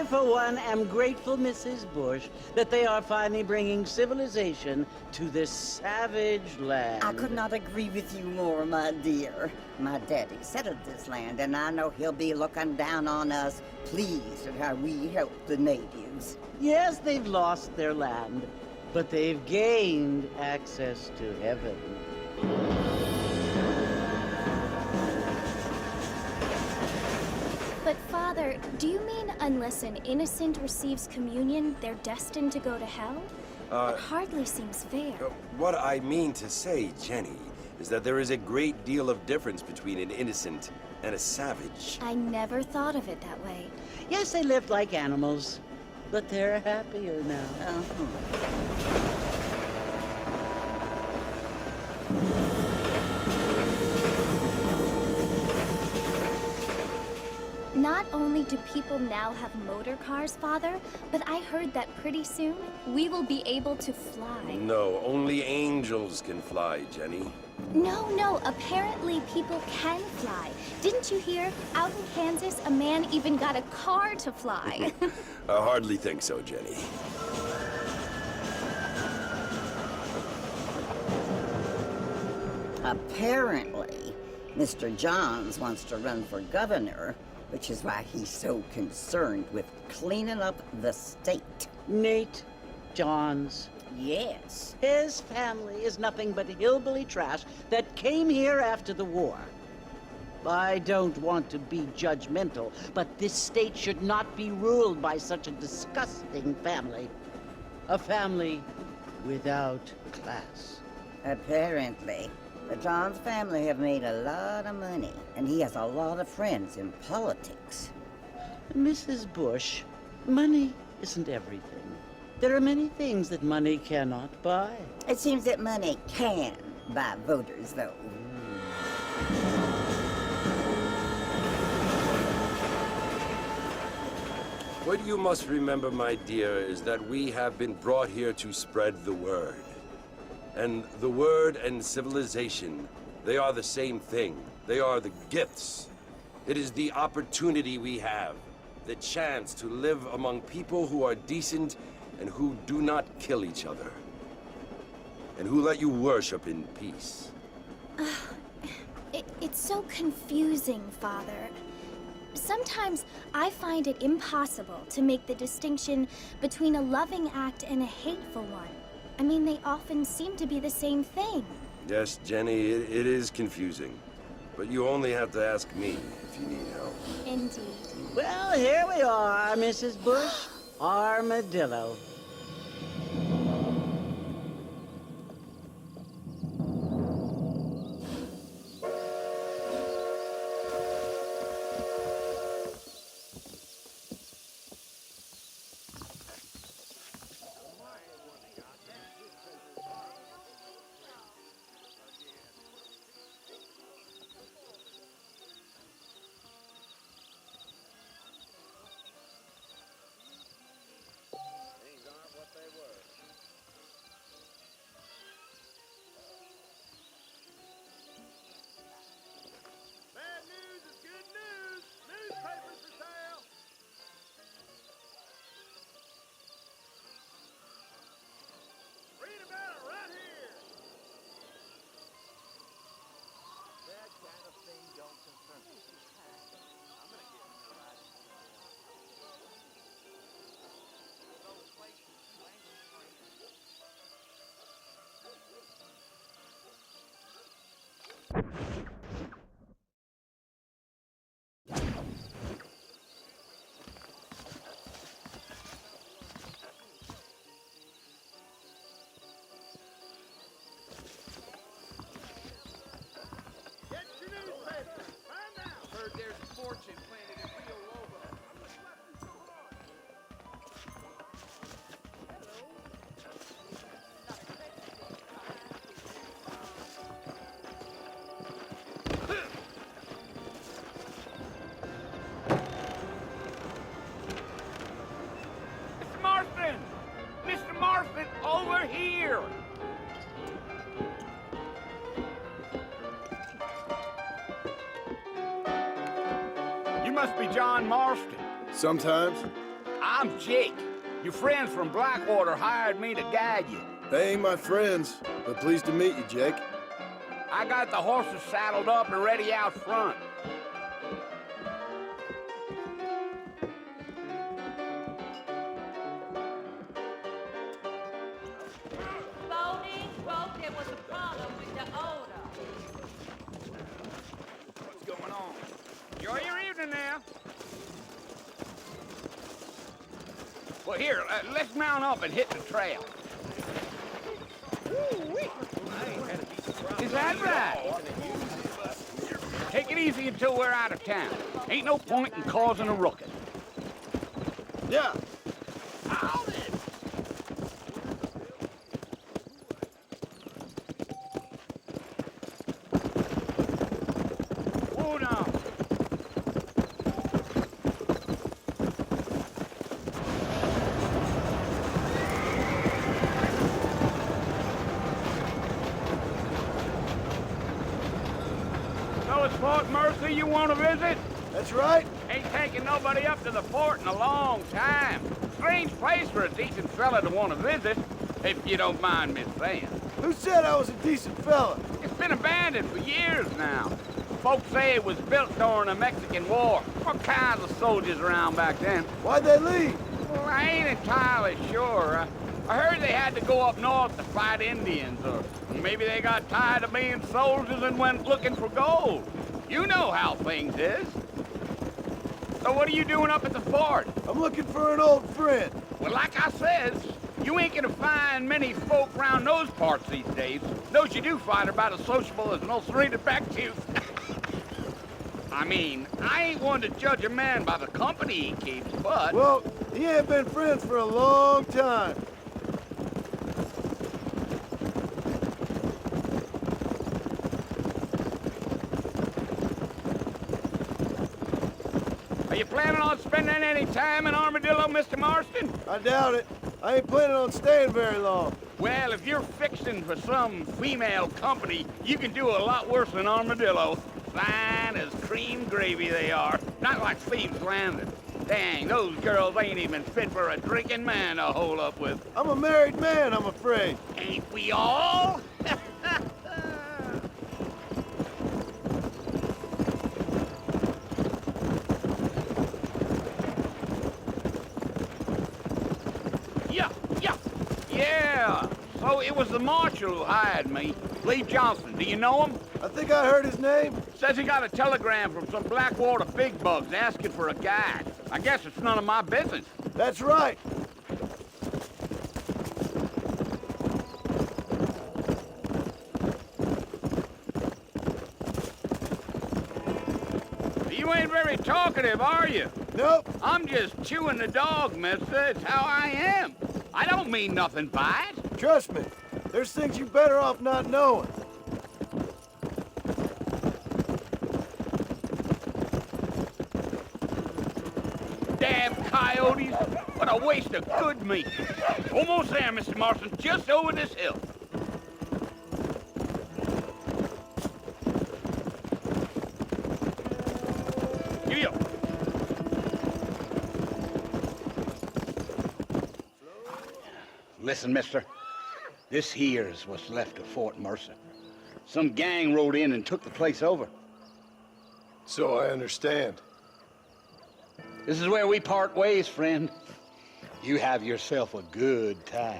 I, for one, am grateful, Mrs. Bush, that they are finally bringing civilization to this savage land. I could not agree with you more, my dear. My daddy settled this land, and I know he'll be looking down on us, pleased at how we help the natives. Yes, they've lost their land, but they've gained access to heaven. But Father, do you mean unless an innocent receives communion, they're destined to go to hell? It hardly seems fair. What I mean to say, Jenny, is that there is a great deal of difference between an innocent and a savage. I never thought of it that way. Yes, they lived like animals, but they're happier now. Not only do people now have motor cars, Father, but I heard that pretty soon we will be able to fly. No, only angels can fly, Jenny. No, apparently people can fly. Didn't you hear? Out in Kansas, a man even got a car to fly. I hardly think so, Jenny. Apparently, Mr. Johns wants to run for governor, which is why he's so concerned with cleaning up the state. Nate Johns. Yes. His family is nothing but hillbilly trash that came here after the war. I don't want to be judgmental, but this state should not be ruled by such a disgusting family. A family without class. Apparently. The Johns family have made a lot of money, and he has a lot of friends in politics. Mrs. Bush, money isn't everything. There are many things that money cannot buy. It seems that money can buy voters, though. What you must remember, my dear, is that we have been brought here to spread the word. And the word and civilization, they are the same thing. They are the gifts. It is the opportunity we have, the chance to live among people who are decent and who do not kill each other, and who let you worship in peace. It's so confusing, Father. Sometimes I find it impossible to make the distinction between a loving act and a hateful one. I mean, they often seem to be the same thing. Yes, Jenny, it is confusing. But you only have to ask me if you need help. Indeed. Well, here we are, Mrs. Bush. Armadillo. Over here! You must be John Marston. Sometimes. I'm Jake. Your friends from Blackwater hired me to guide you. They ain't my friends, but pleased to meet you, Jake. I got the horses saddled up and ready out front. Phony wrote there was a problem with the odor. What's going on? Enjoy your evening now. Well, here, let's mount up and hit the trail. Is that right? Take it easy until we're out of town. Ain't no point in causing a ruckus. Yeah. Hold on. So it's Fort Mercy you want to visit? That's right. Ain't taking nobody up to the fort in a long time. Strange place for a decent fella to want to visit, if you don't mind me saying. Who said I was a decent fella? It's been abandoned for years now. Folks say it was built during the Mexican War. What kinds of soldiers around back then? Why'd they leave? Well, I ain't entirely sure. I heard they had to go up north to fight Indians, or maybe they got tired of being soldiers and went looking for gold. You know how things is. So what are you doing up at the fort? I'm looking for an old friend. Well, like I says, you ain't gonna find many folk round those parts these days. Those you do find are about as sociable as an ulcerated back tooth. I mean, I ain't one to judge a man by the company he keeps, but... Well, he ain't been friends for a long time. Are you planning on spending any time in Armadillo, Mr. Marston? I doubt it. I ain't planning on staying very long. Well, if you're fixing for some female company, you can do a lot worse than Armadillo. Fine as cream gravy they are. Not like Thieves Landing. Dang, those girls ain't even fit for a drinking man to hole up with. I'm a married man, I'm afraid. Ain't we all? Yeah. So it was the marshal who hired me. Lee Johnson. Do you know him? I think I heard his name. Says he got a telegram from some Blackwater big bugs asking for a guide. I guess it's none of my business. That's right. You ain't very talkative, are you? Nope. I'm just chewing the dog, mister. It's how I am. I don't mean nothing by it. Trust me. There's things you better off not knowing. Damn coyotes. What a waste of good meat. Almost there, Mr. Marston. Just over this hill. Giddy up. Listen, mister. This here's what's left of Fort Mercer. Some gang rode in and took the place over. So I understand. This is where we part ways, friend. You have yourself a good time.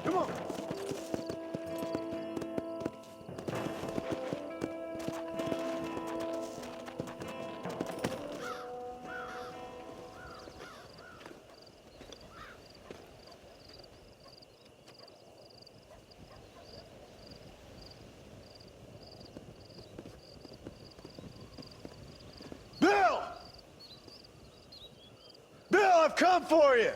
Come on. Bill! Bill, I've come for you!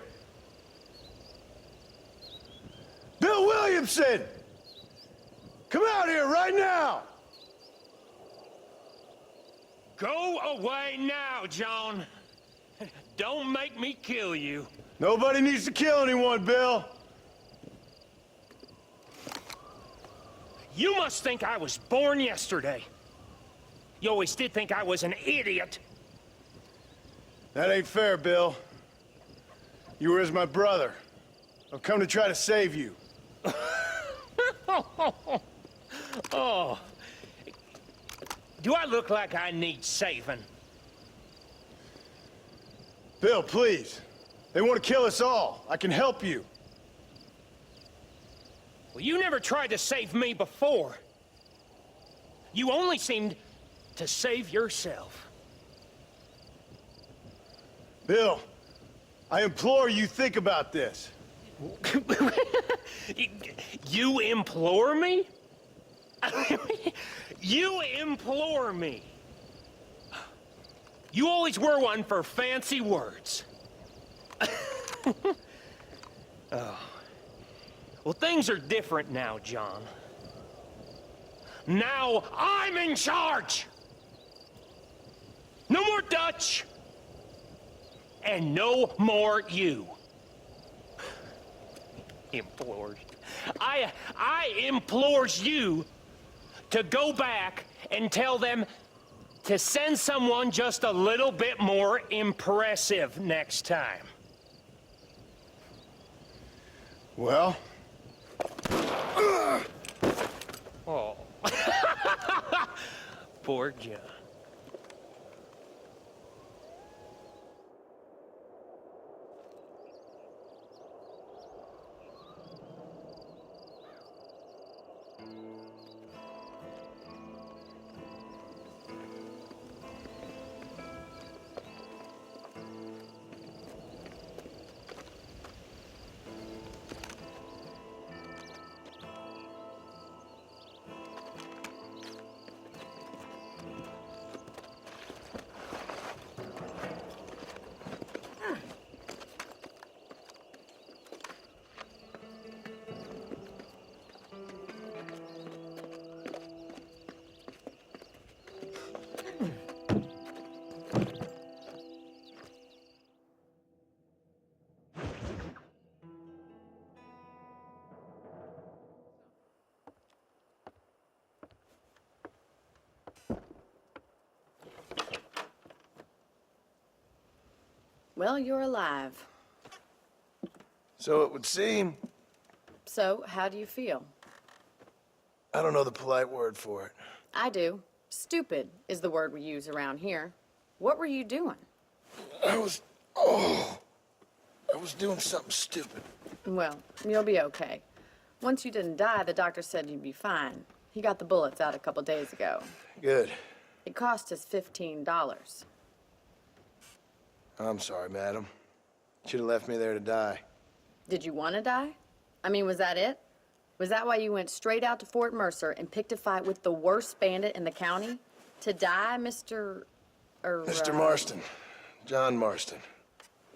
Bill Williamson! Come out here right now! Go away now, John. Don't make me kill you. Nobody needs to kill anyone, Bill. You must think I was born yesterday. You always did think I was an idiot. That ain't fair, Bill. You were as my brother. I've come to try to save you. Oh. Do I look like I need saving? Bill, please. They want to kill us all. I can help you. Well, you never tried to save me before. You only seemed to save yourself. Bill, I implore you think about this. You implore me? You implore me. You always were one for fancy words. Oh. Well, things are different now, John. Now I'm in charge! No more Dutch! And no more you. Implores. I implores you to go back and tell them to send someone just a little bit more impressive next time. Well? Oh. Poor John. Well, you're alive. So it would seem. So, how do you feel? I don't know the polite word for it. I do. Stupid is the word we use around here. What were you doing? I was doing something stupid. Well, you'll be okay. Once you didn't die, the doctor said you'd be fine. He got the bullets out a couple days ago. Good. It cost us $15. I'm sorry, madam. Should have left me there to die. Did you want to die? I mean, was that it? Was that why you went straight out to Fort Mercer and picked a fight with the worst bandit in the county? To die, Mr. Mr. Marston. John Marston.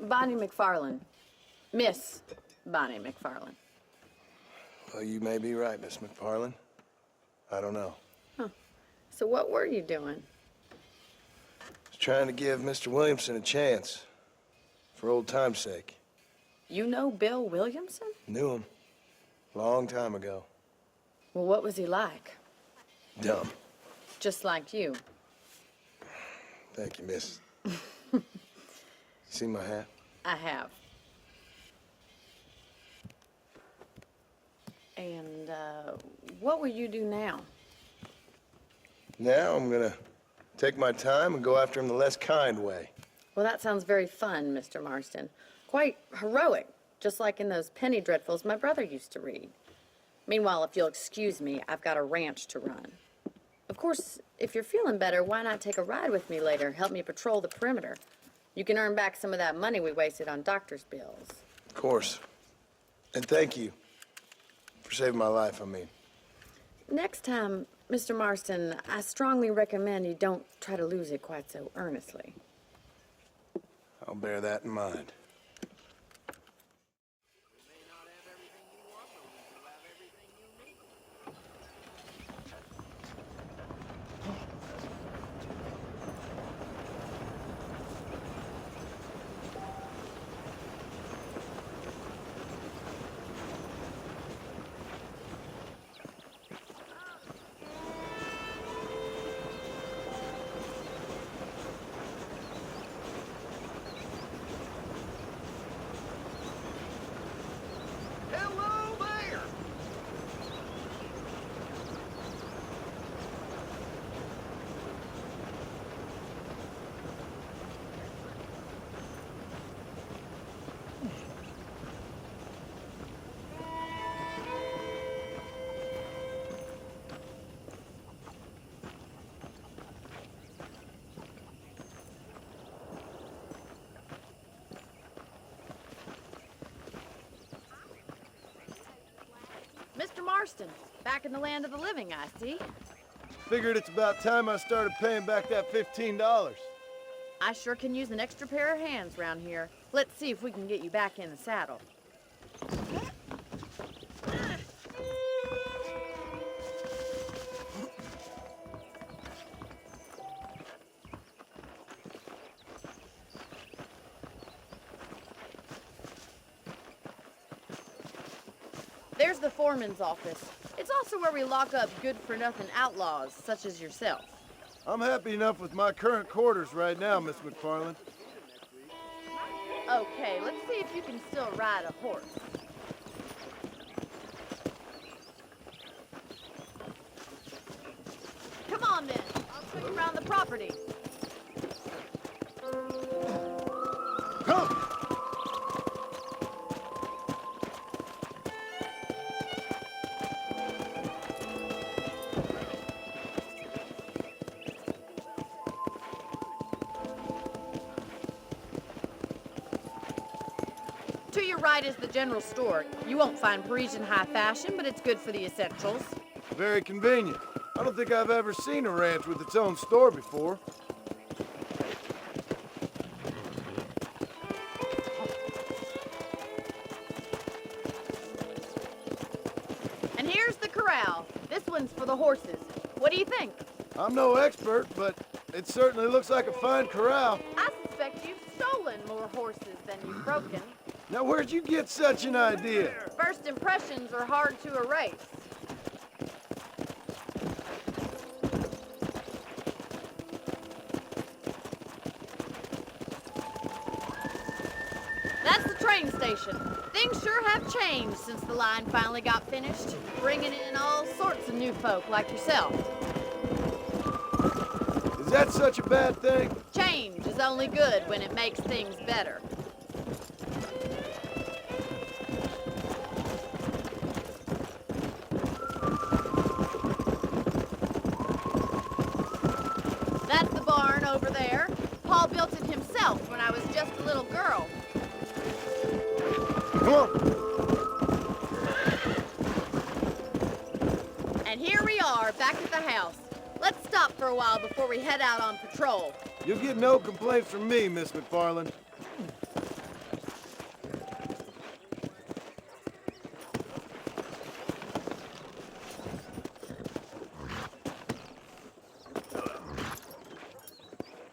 Bonnie McFarlane. Miss Bonnie McFarlane. Well, you may be right, Miss McFarlane. I don't know. Huh. So what were you doing? I was trying to give Mr. Williamson a chance. For old time's sake. You know Bill Williamson? Knew him. Long time ago. Well, what was he like? Dumb. Just like you. Thank you, miss. See my hat? I have. And, what will you do now? Now I'm gonna take my time and go after him the less kind way. Well, that sounds very fun, Mr. Marston. Quite heroic, just like in those penny dreadfuls my brother used to read. Meanwhile, if you'll excuse me, I've got a ranch to run. Of course, if you're feeling better, why not take a ride with me later? Help me patrol the perimeter. You can earn back some of that money we wasted on doctor's bills. Of course. And thank you for saving my life, I mean. Next time, Mr. Marston, I strongly recommend you don't try to lose it quite so earnestly. I'll bear that in mind. Marston, back in the land of the living, I see. Figured it's about time I started paying back that $15. I sure can use an extra pair of hands round here. Let's see if we can get you back in the saddle. There's the foreman's office. It's also where we lock up good-for-nothing outlaws, such as yourself. I'm happy enough with my current quarters right now, Miss McFarland. Okay, let's see if you can still ride a horse. Come on, then. I'll show you around the property. Come! To your right is the general store. You won't find Parisian high fashion, but it's good for the essentials. Very convenient. I don't think I've ever seen a ranch with its own store before. And here's the corral. This one's for the horses. What do you think? I'm no expert, but it certainly looks like a fine corral. I suspect you've stolen more horses than you've broken. Now, where'd you get such an idea? First impressions are hard to erase. That's the train station. Things sure have changed since the line finally got finished, bringing in all sorts of new folk like yourself. Is that such a bad thing? Change is only good when it makes things better. That's the barn over there. Paul built it himself when I was just a little girl. Come on! And here we are, back at the house. Let's stop for a while before we head out on patrol. You'll get no complaints from me, Miss McFarland.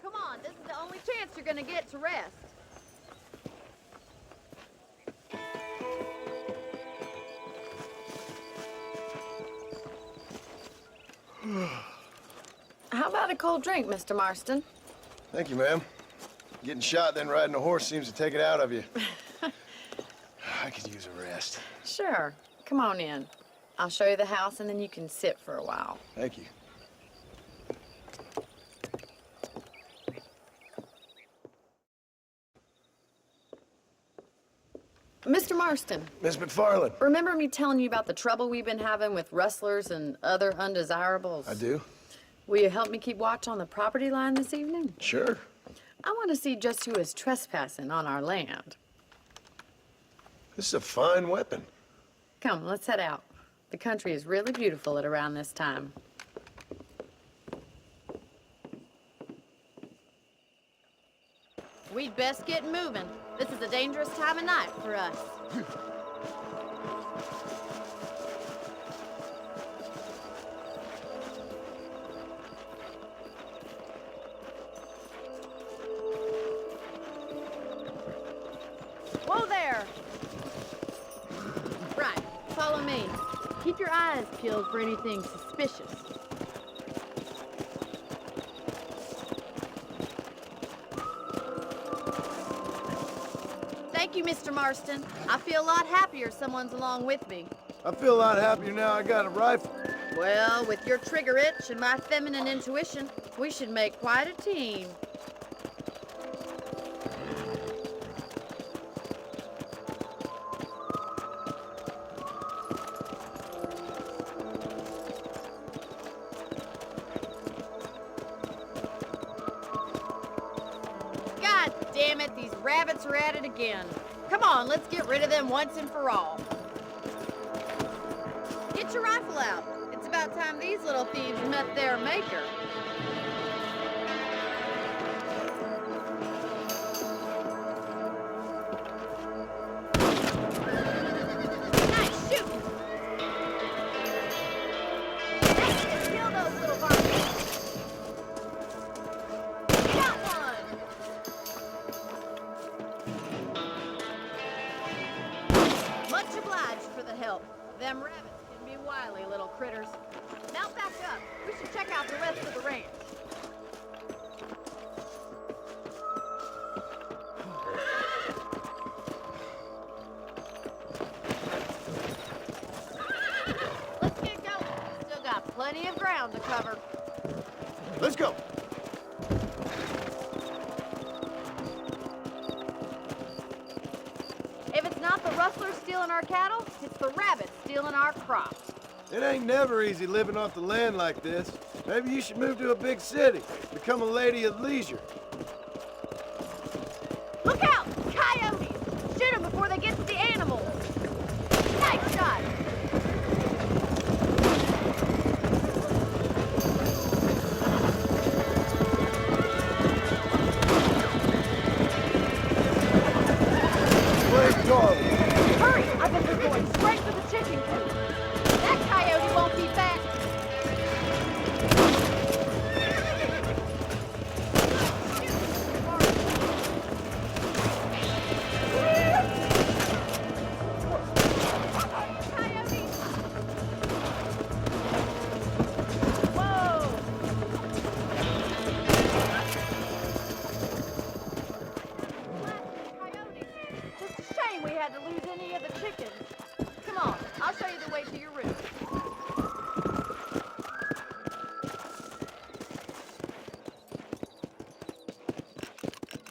Come on, this is the only chance you're gonna get to rest. How about a cold drink, Mr. Marston? Thank you, ma'am. Getting shot, then riding a horse seems to take it out of you. I could use a rest. Sure. Come on in. I'll show you the house, and then you can sit for a while. Thank you. Mr. Marston, Miss McFarland. remember me telling you about the trouble we've been having with rustlers and other undesirables? I do? Will you help me keep watch on the property line this evening? Sure. I want to see just who is trespassing on our land. This is a fine weapon. Come, let's head out. The country is really beautiful at around this time. We'd best get moving. This is a dangerous time of night for us. Whoa there! Right, follow me. Keep your eyes peeled for anything suspicious. Thank you, Mr. Marston. I feel a lot happier someone's along with me. I feel a lot happier now I got a rifle. Well, with your trigger itch and my feminine intuition, we should make quite a team. God damn it, these rabbits are at it again. Come on, let's get rid of them once and for all. Get Get your rifle out. It's about time these little thieves met their maker. Nice shooting! Kill those little varmints. Got one! Much obliged for the help. Them rabbits can be wily little critters. Now back up. We should check out the rest of the ranch. Let's get going. Still got plenty of ground to cover. Let's go. If it's not the rustlers stealing our cattle, it's the rabbits stealing our crops. It ain't never easy living off the land like this. Maybe you should move to a big city, become a lady of leisure. Look out! Coyotes! Shoot them before they get to the animals! Nice shot! Great dog. Hurry! I bet they're going straight for the chicken coop. That coyote won't be back. Coyote! Whoa! Coyotes. Just a shame we had to lose any of the chickens. Come on, I'll show you the way to your room.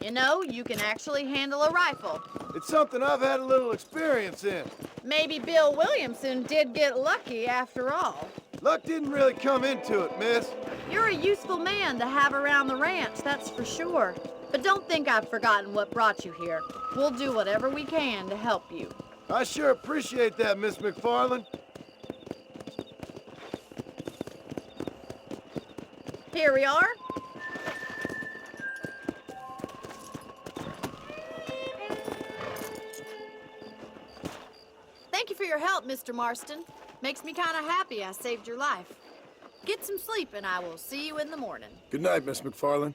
You know, you can actually handle a rifle. It's something I've had a little experience in. Maybe Bill Williamson did get lucky after all. Luck didn't really come into it, miss. You're a useful man to have around the ranch, that's for sure. But don't think I've forgotten what brought you here. We'll do whatever we can to help you. I sure appreciate that, Miss McFarland. Here we are. Thank you for your help, Mr. Marston. Makes me kind of happy I saved your life. Get some sleep and I will see you in the morning. Good night, Miss McFarland.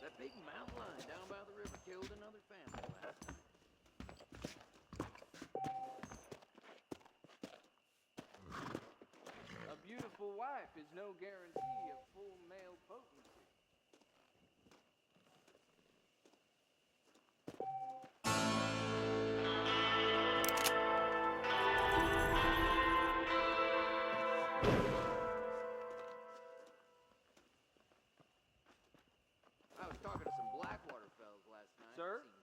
That big mountain lion down by the river killed another family last night. A beautiful wife is no guarantee of full